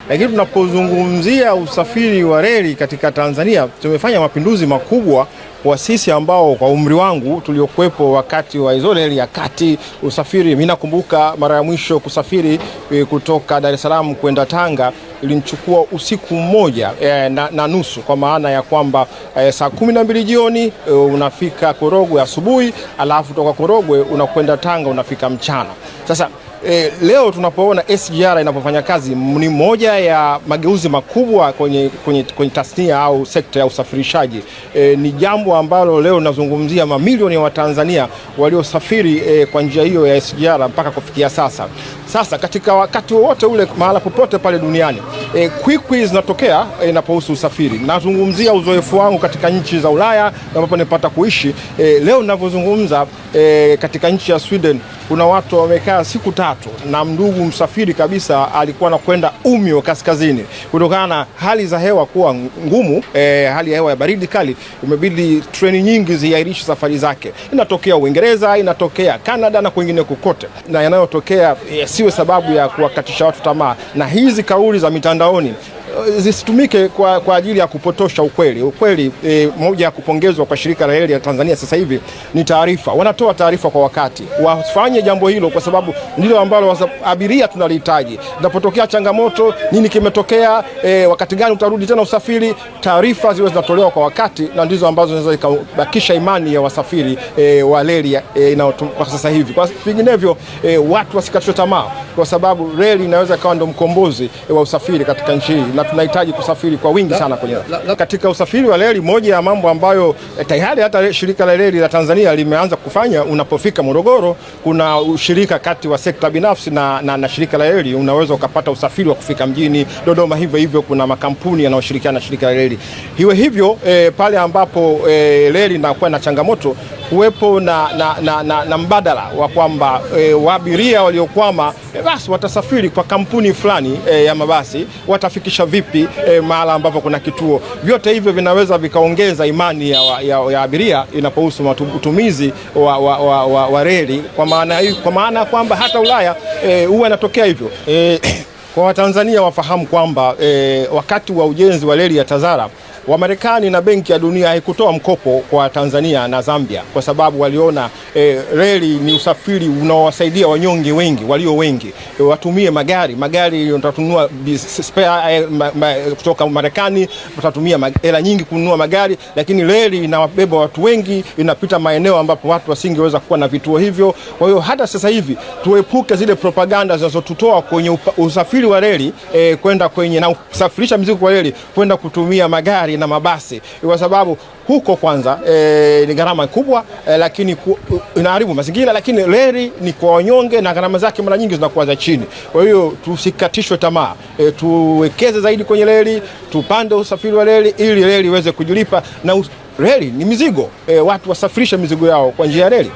Lakini tunapozungumzia usafiri wa reli katika Tanzania, tumefanya mapinduzi makubwa kwa sisi ambao kwa umri wangu tuliokuwepo wakati wa hizo reli ya kati. Usafiri, mimi nakumbuka mara ya mwisho kusafiri kutoka Dar es Salaam kwenda Tanga ilinichukua usiku mmoja na nusu, kwa maana ya kwamba saa 12 jioni unafika Korogwe asubuhi, alafu kutoka Korogwe unakwenda Tanga unafika mchana. Sasa leo tunapoona SGR inapofanya kazi, ni moja ya mageuzi makubwa kwenye tasnia au sekta ya usafirishaji. Ni jambo ambalo leo nazungumzia mamilioni ya Watanzania waliosafiri kwa njia hiyo ya SGR mpaka kufikia sasa. Sasa katika wakati wote ule, mahala popote pale duniani, quick zinatokea inapohusu usafiri. Nazungumzia uzoefu wangu katika nchi za Ulaya ambapo nipata kuishi. Leo ninavyozungumza, katika nchi ya Sweden kuna watu wamekaa siku 3 na ndugu msafiri kabisa alikuwa anakwenda Umeå kaskazini. Kutokana na hali za hewa kuwa ngumu, hali ya hewa ya baridi kali, imebidi treni nyingi ziahirishe safari zake. Inatokea Uingereza, inatokea Canada na kwingine kokote. Na yanayotokea siwe sababu ya kuwakatisha watu tamaa, na hizi kauli za mitandaoni zisitumike kwa ajili ya kupotosha ukweli. Ukweli, moja ya kupongezwa kwa shirika la reli ya Tanzania sasa hivi ni taarifa. Wanatoa taarifa kwa wakati. Wafanye jambo hilo kwa sababu ndilo ambalo abiria tunalihitaji. Inapotokea changamoto, nini kimetokea, wakati gani utarudi tena usafiri, taarifa ziwe zinatolewa kwa wakati, na ndizo ambazo zinaweza kubakisha imani ya wasafiri wa reli kwa sasa hivi. Kwa vinginevyo, watu wasikatishwe tamaa, kwa sababu reli inaweza kawa ndo mkombozi wa usafiri katika nchi hii, na tunahitaji kusafiri kwa wingi sana katika usafiri wa reli. Moja ya mambo ambayo tayari hata shirika la reli la Tanzania limeanza kufanya, unapofika Morogoro kuna ushirika kati wa sekta binafsi na shirika la reli, unaweza ukapata usafiri wa kufika mjini. Dodoma hivyo kuna makampuni yanayoshirikiana na shirika la reli. Hivyo pale ambapo reli inakuwa na changamoto, kuwepo na mbadala wa kwamba waabiria waliokwama basi watasafiri kwa kampuni fulani ya mabasi, watafikisha vipi mahala ambapo kuna kituo. Vyote hivyo vinaweza vikaongeza imani ya abiria inapohusu utumizi wa reli, kwa maana kwamba hata Ulaya huwa inatokea hivyo. Kwa Watanzania wafahamu kwamba wakati wa ujenzi wa reli ya Tazara, Wamarekani na Benki ya Dunia haikutoa mkopo kwa Tanzania na Zambia, kwa sababu waliona reli ni usafiri unaowasaidia wanyonge wengi, walio wengi. Watumie magari utatunua spare kutoka Marekani, utatumia hela nyingi kununua magari, lakini reli inawabeba watu wengi, inapita maeneo ambapo watu wasingeweza kuwa na vituo hivyo. Kwa hiyo hata sasa hivi tuepuke zile propaganda zinazotutoa kwenye usafiri wa reli kwenda kwenye na kusafirisha mizigo kwa reli kwenda kutumia magari na mabasi, kwa sababu huko kwanza ni gharama kubwa, lakini inaharibu mazingira, lakini reli ni kwa wanyonge na gharama zake mara nyingi zinakuwa za chini. Kwa hiyo tusikatishwe tamaa, tuwekeze zaidi kwenye reli, tupande usafiri wa reli ili reli iweze kujilipa, na reli ni mizigo, watu wasafirishe mizigo yao kwa njia ya reli.